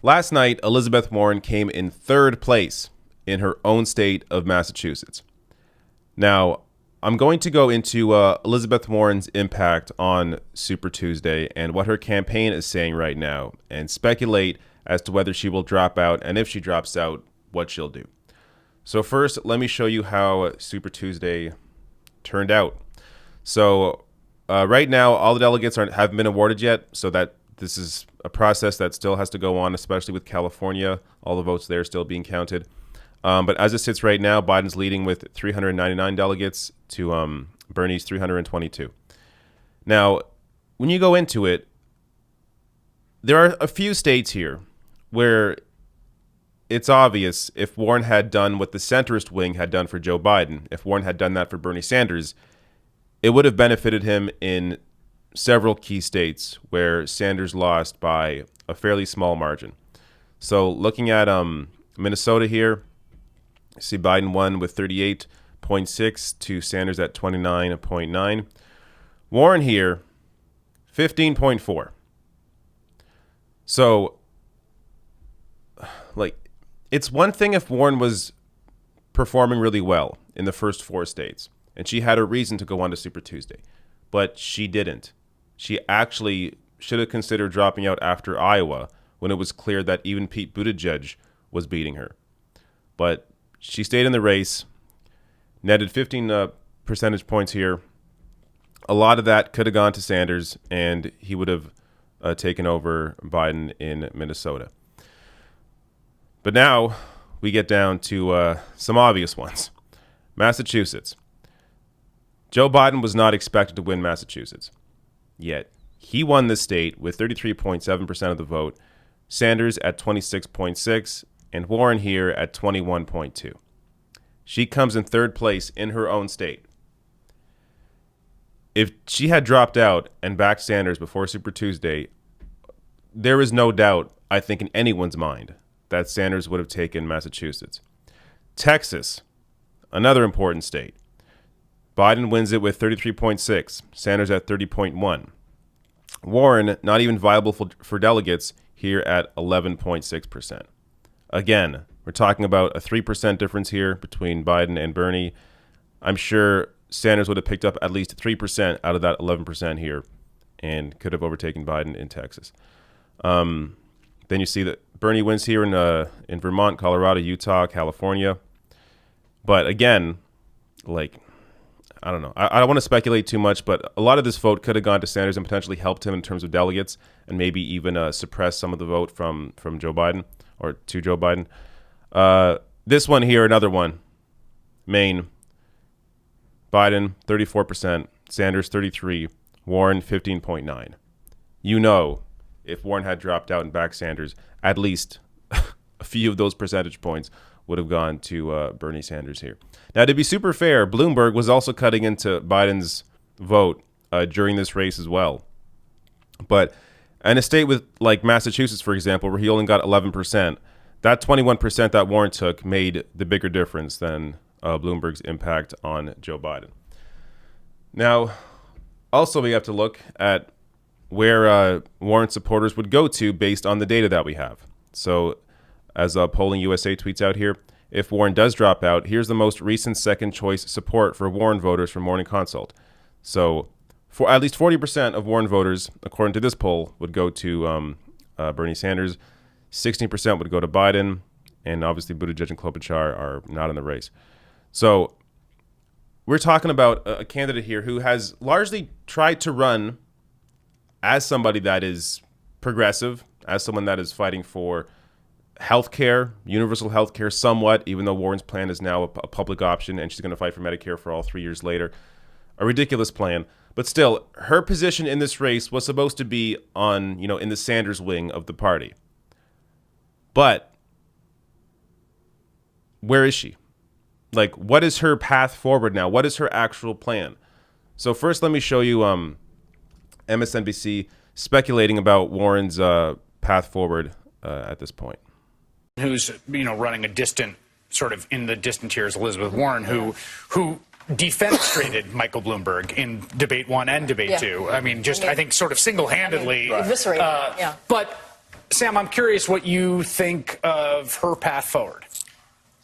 Last night, Elizabeth Warren came in third place in her own state of Massachusetts. Now, I'm going to go into Elizabeth Warren's impact on Super Tuesday and what her campaign is saying right now, and speculate as to whether she will drop out, and if she drops out, what she'll do. So first, let me show you how Super Tuesday turned out. So right now, all the delegates haven't been awarded yet, so that this is a process that still has to go on, especially with California. All the votes there are still being counted. But as it sits right now, Biden's leading with 399 delegates to Bernie's 322. Now, when you go into it, there are a few states here where it's obvious if Warren had done what the centrist wing had done for Joe Biden, if Warren had done that for Bernie Sanders, it would have benefited him in several key states where Sanders lost by a fairly small margin. So looking at Minnesota here, see Biden won with 38.6 to Sanders at 29.9. Warren here, 15.4. So, it's one thing if Warren was performing really well in the first four states, and she had a reason to go on to Super Tuesday, but she didn't. She actually should have considered dropping out after Iowa when it was clear that even Pete Buttigieg was beating her. But she stayed in the race, netted 15 percentage points here. A lot of that could have gone to Sanders, and he would have taken over Biden in Minnesota. But now we get down to some obvious ones. Massachusetts. Joe Biden was not expected to win Massachusetts, yet he won the state with 33.7% of the vote, Sanders at 26.6%, and Warren here at 21.2%. She comes in third place in her own state. If she had dropped out and backed Sanders before Super Tuesday, there is no doubt, I think, in anyone's mind that Sanders would have taken Massachusetts. Texas, another important state. Biden wins it with 33.6%, Sanders at 30.1%. Warren, not even viable for delegates, here at 11.6%. Again, we're talking about a 3% difference here between Biden and Bernie. I'm sure Sanders would have picked up at least 3% out of that 11% here and could have overtaken Biden in Texas. Then you see that Bernie wins here in Vermont, Colorado, Utah, California. But again, I don't know. I don't want to speculate too much, but a lot of this vote could have gone to Sanders and potentially helped him in terms of delegates and maybe even suppress some of the vote from Joe Biden or to Joe Biden. This one here, another one. Maine. Biden, 34%. Sanders, 33%. Warren, 15.9%. You know, if Warren had dropped out and backed Sanders, at least a few of those percentage points would have gone to Bernie Sanders here. Now, to be super fair, Bloomberg was also cutting into Biden's vote during this race as well. But in a state with like Massachusetts, for example, where he only got 11%, that 21% that Warren took made the bigger difference than Bloomberg's impact on Joe Biden. Now, also we have to look at where Warren supporters would go to based on the data that we have. So as Polling USA tweets out here, if Warren does drop out, here's the most recent second choice support for Warren voters from Morning Consult. So for at least 40% of Warren voters, according to this poll, would go to Bernie Sanders. 16% would go to Biden, and obviously Buttigieg and Klobuchar are not in the race. So we're talking about a candidate here who has largely tried to run as somebody that is progressive, as someone that is fighting for healthcare, universal healthcare somewhat, even though Warren's plan is now a public option and she's going to fight for Medicare for all 3 years later. A ridiculous plan. But still, her position in this race was supposed to be on, in the Sanders wing of the party. But where is she? What is her path forward now? What is her actual plan? So first, let me show you MSNBC speculating about Warren's path forward at this point. Who's running a distant, sort of in the distant tiers, Elizabeth Warren, who defenestrated Michael Bloomberg in debate 1 and debate 2. I mean, I think sort of single-handedly. Eviscerated. But Sam, I'm curious what you think of her path forward.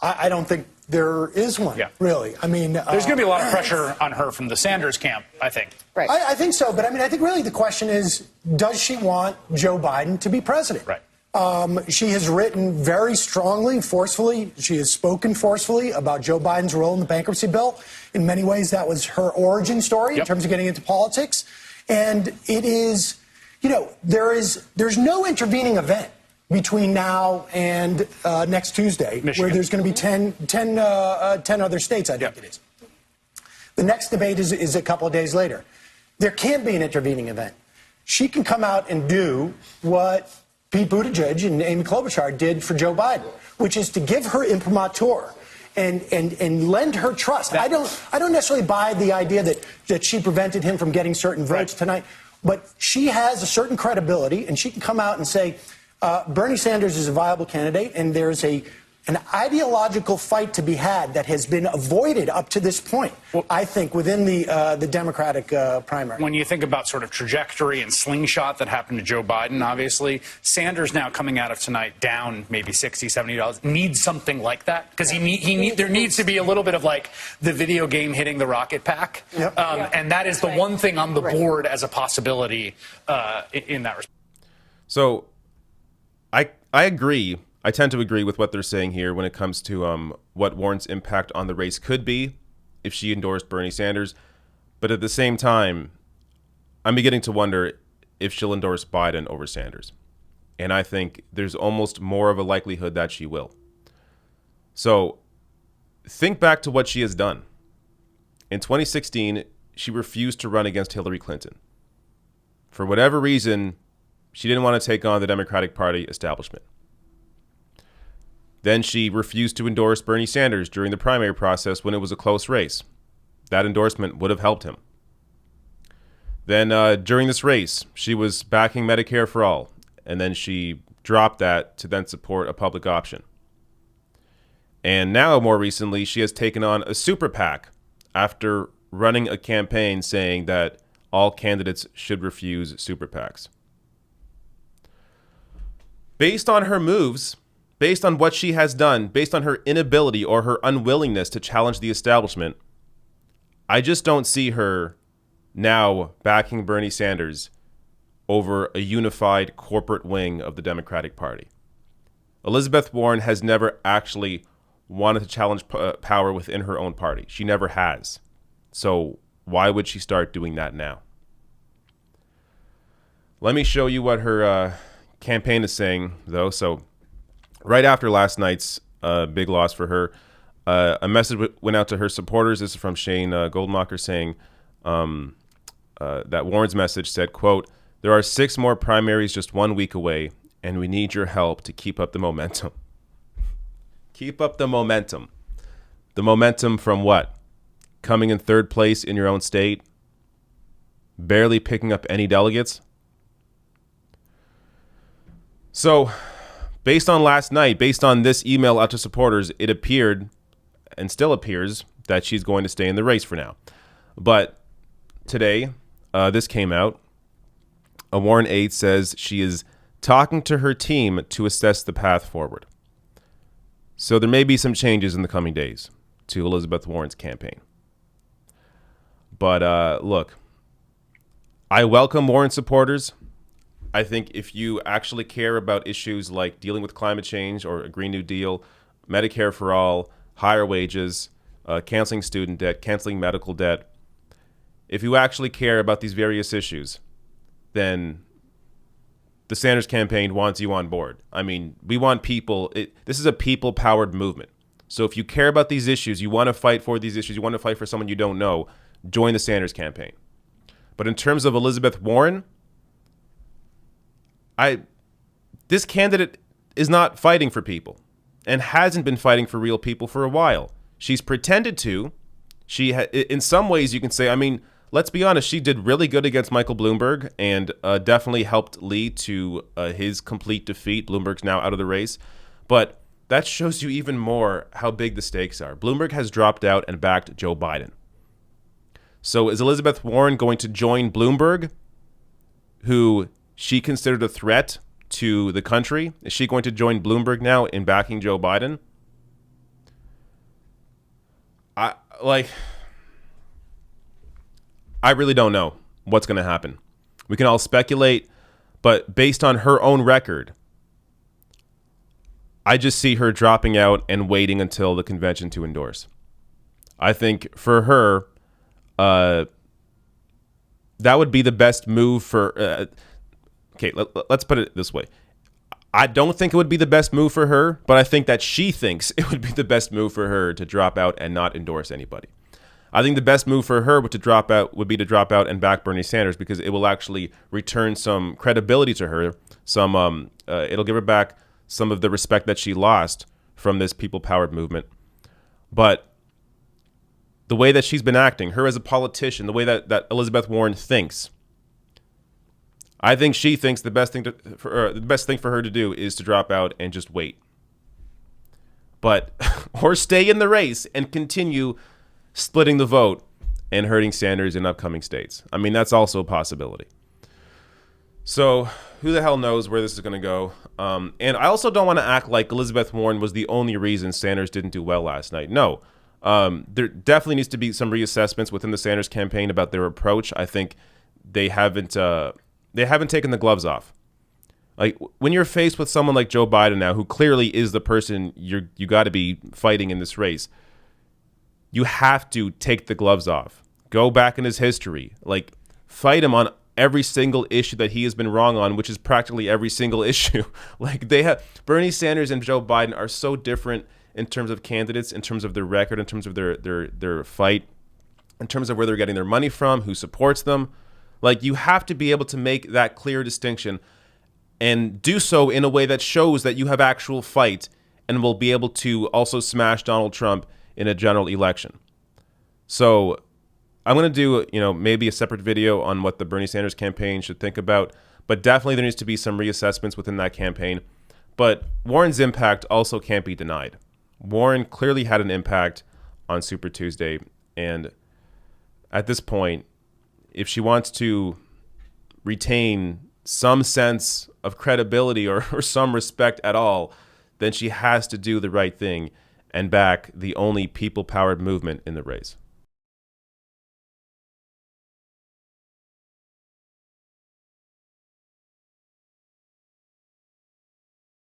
I don't think there is one, really. I mean, there's going to be a lot of pressure on her from the Sanders camp, I think. Right. I think so. But I mean, I think really the question is, does she want Joe Biden to be president? Right. She has written very strongly, forcefully. She has spoken forcefully about Joe Biden's role in the bankruptcy bill. In many ways, that was her origin story in terms of getting into politics. And it is, there's no intervening event between now and next Tuesday, Michigan, where there's going to be 10 other states, I think it is. The next debate is a couple of days later. There can't be an intervening event. She can come out and do what Pete Buttigieg and Amy Klobuchar did for Joe Biden, which is to give her imprimatur and lend her trust. I don't necessarily buy the idea that she prevented him from getting certain votes tonight, but she has a certain credibility, and she can come out and say, Bernie Sanders is a viable candidate, and there's an ideological fight to be had that has been avoided up to this point, I think, within the Democratic primary. When you think about sort of trajectory and slingshot that happened to Joe Biden, obviously, Sanders now coming out of tonight down maybe $60, $70, needs something like that? Because there needs to be a little bit of like the video game hitting the rocket pack. And that is the one thing on the board as a possibility in that respect. So I agree. I tend to agree with what they're saying here when it comes to what Warren's impact on the race could be if she endorsed Bernie Sanders. But at the same time, I'm beginning to wonder if she'll endorse Biden over Sanders. And I think there's almost more of a likelihood that she will. So think back to what she has done. In 2016, she refused to run against Hillary Clinton. For whatever reason, she didn't want to take on the Democratic Party establishment. Then she refused to endorse Bernie Sanders during the primary process when it was a close race. That endorsement would have helped him. Then during this race, she was backing Medicare for all, and then she dropped that to then support a public option. And now, more recently, she has taken on a super PAC after running a campaign saying that all candidates should refuse super PACs. Based on her moves, based on what she has done, based on her inability or her unwillingness to challenge the establishment, I just don't see her now backing Bernie Sanders over a unified corporate wing of the Democratic Party. Elizabeth Warren has never actually wanted to challenge power within her own party. She never has. So why would she start doing that now? Let me show you what her campaign is saying, though. So right after last night's big loss for her, a message went out to her supporters. This is from Shane Goldmacher saying that Warren's message said, quote, "There are 6 more primaries just 1 week away, and we need your help to keep up the momentum." Keep up the momentum. The momentum from what? Coming in 3rd place in your own state? Barely picking up any delegates? So, based on last night, based on this email out to supporters, it appeared, and still appears, that she's going to stay in the race for now. But today, this came out. A Warren aide says she is talking to her team to assess the path forward. So there may be some changes in the coming days to Elizabeth Warren's campaign. But look, I welcome Warren supporters. I think if you actually care about issues like dealing with climate change or a Green New Deal, Medicare for all, higher wages, canceling student debt, canceling medical debt, if you actually care about these various issues, then the Sanders campaign wants you on board. I mean, we want people. This is a people-powered movement. So if you care about these issues, you want to fight for these issues, you want to fight for someone you don't know, join the Sanders campaign. But in terms of Elizabeth Warren, this candidate is not fighting for people and hasn't been fighting for real people for a while. She's pretended to. In some ways, you can say, I mean, let's be honest, she did really good against Michael Bloomberg and definitely helped lead to his complete defeat. Bloomberg's now out of the race. But that shows you even more how big the stakes are. Bloomberg has dropped out and backed Joe Biden. So is Elizabeth Warren going to join Bloomberg, who she considered a threat to the country? Is she going to join Bloomberg now in backing Joe Biden? I really don't know what's going to happen. We can all speculate, but based on her own record, I just see her dropping out and waiting until the convention to endorse. I think for her, that would be the best move for. Let's put it this way. I don't think it would be the best move for her, but I think that she thinks it would be the best move for her to drop out and not endorse anybody. I think the best move for her would be to drop out and back Bernie Sanders, because it will actually return some credibility to her. It'll give her back some of the respect that she lost from this people-powered movement. But the way that she's been acting, her as a politician, the way that Elizabeth Warren thinks, I think she thinks the best thing for her to do is to drop out and just wait. But or stay in the race and continue splitting the vote and hurting Sanders in upcoming states. I mean, that's also a possibility. So who the hell knows where this is going to go? And I also don't want to act like Elizabeth Warren was the only reason Sanders didn't do well last night. No, there definitely needs to be some reassessments within the Sanders campaign about their approach. I think they haven't taken the gloves off. Like, when you're faced with someone like Joe Biden now, who clearly is the person you got to be fighting in this race, you have to take the gloves off. Go back in his history. Like, fight him on every single issue that he has been wrong on, which is practically every single issue. Like, Bernie Sanders and Joe Biden are so different in terms of candidates, in terms of their record, in terms of their fight, in terms of where they're getting their money from, who supports them. Like, you have to be able to make that clear distinction and do so in a way that shows that you have actual fight and will be able to also smash Donald Trump in a general election. So I'm going to do, maybe a separate video on what the Bernie Sanders campaign should think about, but definitely there needs to be some reassessments within that campaign. But Warren's impact also can't be denied. Warren clearly had an impact on Super Tuesday, and at this point, if she wants to retain some sense of credibility or some respect at all, then she has to do the right thing and back the only people-powered movement in the race.